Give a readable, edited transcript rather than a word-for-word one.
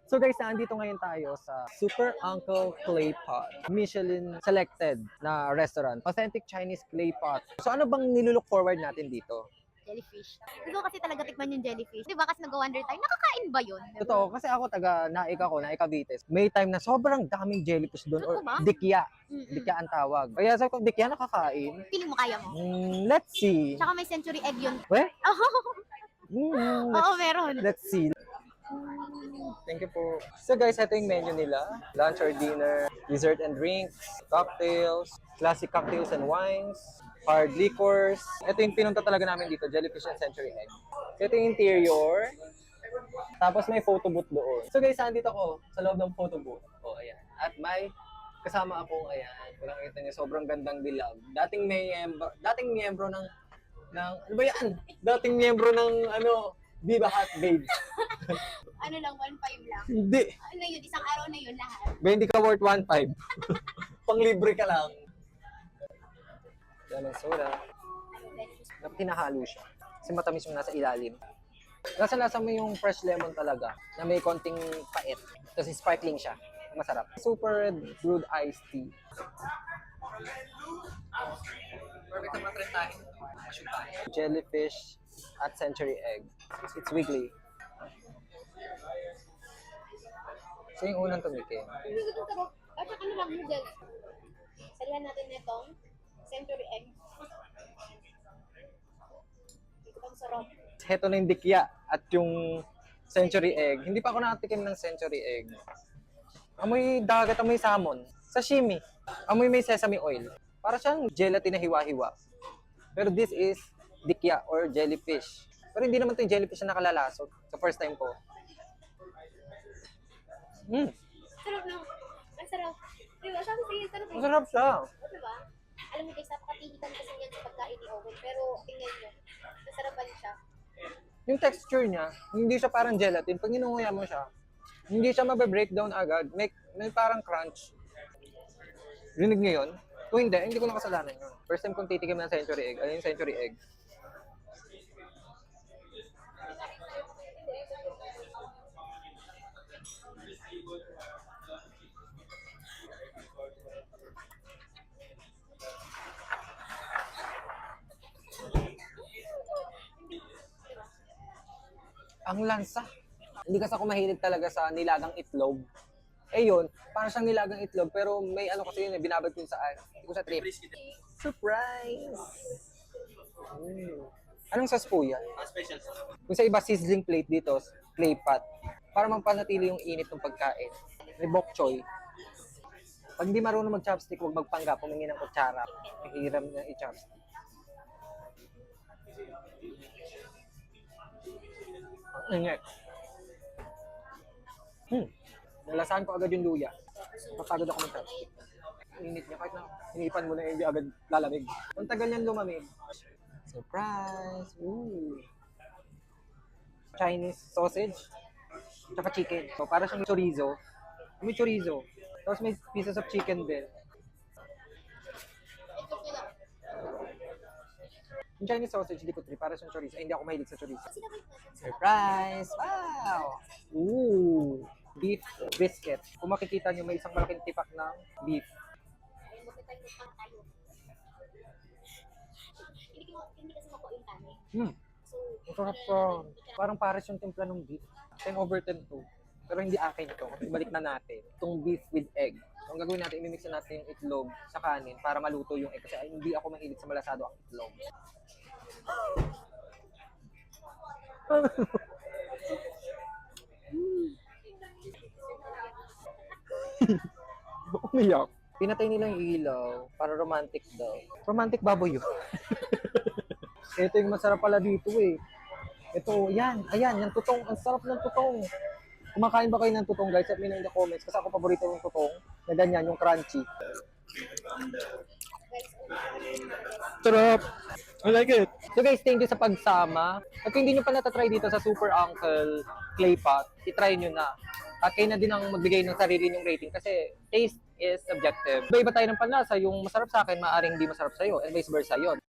So guys, nandito ngayon tayo sa Super Uncle Clay Pot. Michelin selected na restaurant. Authentic Chinese clay pot. So ano bang nilulook forward natin dito? Jellyfish. Gusto ko kasi talaga tikman yung jellyfish. Di ba kasi nag-wonder tayo, nakakain ba yun? Totoo, kasi ako taga Naik ako, Naik Cavite. May time na sobrang daming jellyfish doon or Totoo ba? dikya. Mm-mm. Dikya ang tawag. Kaya sabi ko, dikya nakakain. Feeling mo kaya mo? Let's see. Tsaka may century egg yun. Weh? Oo, Let's, meron. let's see. Thank you po. So guys, ito yung menu nila. Lunch or dinner, dessert and drinks, cocktails, classic cocktails and wines, hard liquors. Ito yung pinunta talaga namin dito, jellyfish and century egg. So ito yung interior. Tapos may photo booth doon. So guys, nandito ako sa loob ng photo booth. O, ayan. At may kasama akong, ayan, kung nakikita niyo, sobrang gandang dilag. Dating miyembro ng, ano ba yan? Dating miyembro ng, Viva Hot Babes. Ano lang, 1.5 lang. Hindi. Ano yun, isang araw na yun lahat. Ba, hindi ka worth 1.5. Panglibre ka lang. Yan ang soda. Tinahalo siya. Kasi matamis yung nasa ilalim. Lasa-lasa mo yung fresh lemon talaga na may konting pait. Kasi sparkling siya. Masarap. Super brewed iced tea. Perfect na matry tayo. Jellyfish at century egg. It's wiggly. So yung unang tumikim. Hindi ko ito sarap. At saka ano lang, noodles. Salihan natin itong century egg. Hindi ko pang sarap. Heto na yung dikya at yung century egg. Hindi pa ako nakatikim ng century egg. Amoy dagat, amoy salmon. Sashimi. Amoy may sesame oil. Para siyang gelatin na hiwa-hiwa. Pero this is dikya or jellyfish. Pero hindi naman ito yung jellyfish na nakalalasot. Sa first time ko. Sarap na. Ang sarap. Diba? Sabi sige, sarap eh. Masarap siya. O, diba? Alam mo guys, napakatihitan kasi yan sa pagkain ni Owen. Pero tingnan nyo, nasarapan siya. Yung texture niya, hindi siya parang gelatin. Pag inunguya mo siya, hindi siya mabe-breakdown agad. May parang crunch. Rinig niyo yun? Kung hindi ko nakasalanan yun. First time kong titikim ng century egg. Ano yung century egg? Ang lansa. Hindi kasi ako mahilig talaga sa nilagang itlog. Eh yun, parang siyang nilagang itlog, pero may ano kasi yun, binabad ko sa, hindi ko sa trip. Surprise! Anong sauce po yan? Special. Kung sa iba, sizzling plate dito, clay pot. Para mapanatili yung init ng pagkain. May bok choy. Pag hindi marunong mag-chopstick, huwag magpanggap, humingi ng kutsara. Mahiram na i-chopstick. Ingat. Nalasahan ko agad yung luya. Napagod ako mag-chopstick. Init niya, kahit na hinipan mo na hindi agad lalamig. Ang tagal niyan lumamig. Surprise! Ooh! Chinese sausage, tsaka chicken. So, para siyang chorizo. May chorizo. Tapos may pieces of chicken din. Yung Chinese sausage, hindi ko trip. Para siyang chorizo. Hindi ako mahilig sa chorizo. Surprise! Wow! Ooh! Beef biscuit. Kung makikita nyo, may isang malaking tipak ng beef. Hindi kasi makuha yung kanin. So, Masarap pa. Parang pares yung timpla ng beef. 10/10 to. Pero hindi akin ito. Ibalik na natin. Itong beef with egg. So, ang gagawin natin, imimix na natin yung itlog sa kanin para maluto yung egg. Kasi hindi ako mahilig sa malasado ang itlog. Umiyak. Pinatay nila yung ilaw para romantic daw. Romantic baboy yun. Ito yung masarap pala dito eh. Ito, yan. Ayan, yung tutong. Ang sarap ng tutong. Kumakain ba kayo ng tutong guys? Let me know in the comments. Kasi ako paborito ng tutong. Na ganyan, yung crunchy. Sarap! I like it! So guys, thank you sa pagsama. At kung hindi nyo pa natatry dito sa Super Uncle Clay Pot, itry nyo na. At kayo na din ang magbigay ng sarili nyong rating kasi taste is subjective. Iba-iba tayo ng panlasa. Yung masarap sa akin, maaaring hindi masarap sa'yo. And vice versa yun.